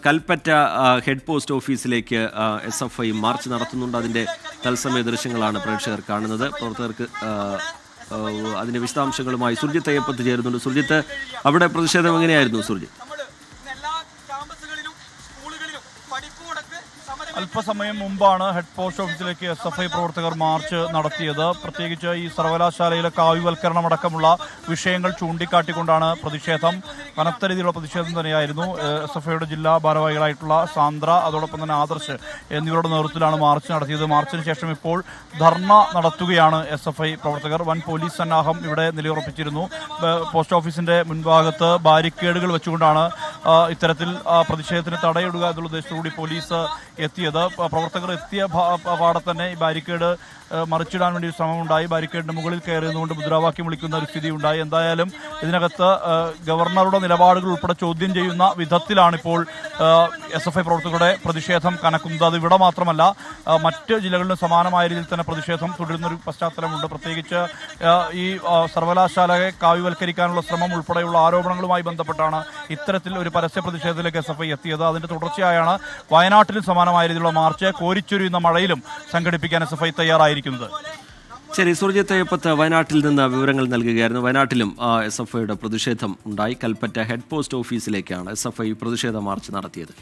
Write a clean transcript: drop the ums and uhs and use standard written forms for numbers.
Kalpetta head post ഓഫീസിലേക്ക് SFI March നടത്തുന്നുണ്ട്. അതിൻ്റെ തത്സമയ ദൃശ്യങ്ങളാണ് പ്രേക്ഷകർ കാണുന്നത്. പ്രവർത്തകർക്ക് അതിൻ്റെ വിശദാംശങ്ങളുമായി സുർജിത്ത് അയ്യപ്പത്ത് ചേരുന്നുണ്ട്. സുർജിത്ത്, അവിടെ പ്രതിഷേധം എങ്ങനെയായിരുന്നു സുർജിത്ത്? അല്പസമയം മുമ്പാണ് ഹെഡ് പോസ്റ്റ് ഓഫീസിലേക്ക് SFI പ്രവർത്തകർ മാർച്ച് നടത്തിയത്. പ്രത്യേകിച്ച് ഈ സർവകലാശാലയിലെ കാവ്യവൽക്കരണം അടക്കമുള്ള വിഷയങ്ങൾ ചൂണ്ടിക്കാട്ടിക്കൊണ്ടാണ് പ്രതിഷേധം. കനത്ത രീതിയിലുള്ള പ്രതിഷേധം തന്നെയായിരുന്നു. SFIയുടെ ജില്ലാ ഭാരവാഹികളായിട്ടുള്ള സാന്ദ്ര, അതോടൊപ്പം തന്നെ ആദർശ് എന്നിവരുടെ നേതൃത്വത്തിലാണ് മാർച്ച് നടത്തിയത്. മാർച്ചിന് ശേഷം ഇപ്പോൾ ധർണ നടത്തുകയാണ് SFI പ്രവർത്തകർ. വൻ പോലീസ് സന്നാഹം ഇവിടെ നിലയുറപ്പിച്ചിരുന്നു. പോസ്റ്റ് ഓഫീസിന്റെ മുൻഭാഗത്ത് ബാരിക്കേഡുകൾ വെച്ചുകൊണ്ടാണ് ഇത്തരത്തിൽ പ്രതിഷേധത്തിന് തടയിടുക എന്നുള്ള ഉദ്ദേശത്തോടുകൂടി പോലീസ് എത്തിയത്. പ്രവർത്തകർ എത്തിയ പാടെ തന്നെ ഈ ബാരിക്കേഡ് മറിച്ചിടാൻ വേണ്ടി ഒരു ശ്രമമുണ്ടായി. ബാരിക്കേഡിന് മുകളിൽ കയറിയതുകൊണ്ട് മുദ്രാവാക്യം വിളിക്കുന്ന ഒരു സ്ഥിതി ഉണ്ടായി. എന്തായാലും ഇതിനകത്ത് ഗവർണറുടെ നിലപാടുകൾ ഉൾപ്പെടെ ചോദ്യം ചെയ്യുന്ന വിധത്തിലാണിപ്പോൾ SFI പ്രവർത്തകരുടെ പ്രതിഷേധം കനക്കുന്നത്. അത് ഇവിടെ മാത്രമല്ല, മറ്റ് ജില്ലകളിലും സമാനമായ രീതിയിൽ തന്നെ പ്രതിഷേധം തുടരുന്നൊരു പശ്ചാത്തലമുണ്ട്. പ്രത്യേകിച്ച് ഈ സർവകലാശാലയെ കാവ്യവൽക്കരിക്കാനുള്ള ശ്രമം ഉൾപ്പെടെയുള്ള ആരോപണങ്ങളുമായി ബന്ധപ്പെട്ടാണ് ഇത്തരത്തിൽ ഒരു പരസ്യ പ്രതിഷേധത്തിലേക്ക് SFI എത്തിയത്. അതിന്റെ തുടർച്ചയായാണ് വയനാട്ടിലും സമാനമായ രീതിയിലുള്ള മാർച്ച് കോരിച്ചൊരിയുന്ന മഴയിലും സംഘടിപ്പിക്കാൻ SFI തയ്യാറായിരിക്കുന്നത്. ശരി, സുർജിത്ത് അയ്യപ്പത്ത് വയനാട്ടിൽ നിന്ന് വിവരങ്ങൾ നൽകുകയായിരുന്നു. വയനാട്ടിലും SFIയുടെ പ്രതിഷേധം ഉണ്ടായി. കൽപ്പറ്റ ഹെഡ് പോസ്റ്റ് ഓഫീസിലേക്കാണ് SFI പ്രതിഷേധ മാർച്ച് നടത്തിയത്.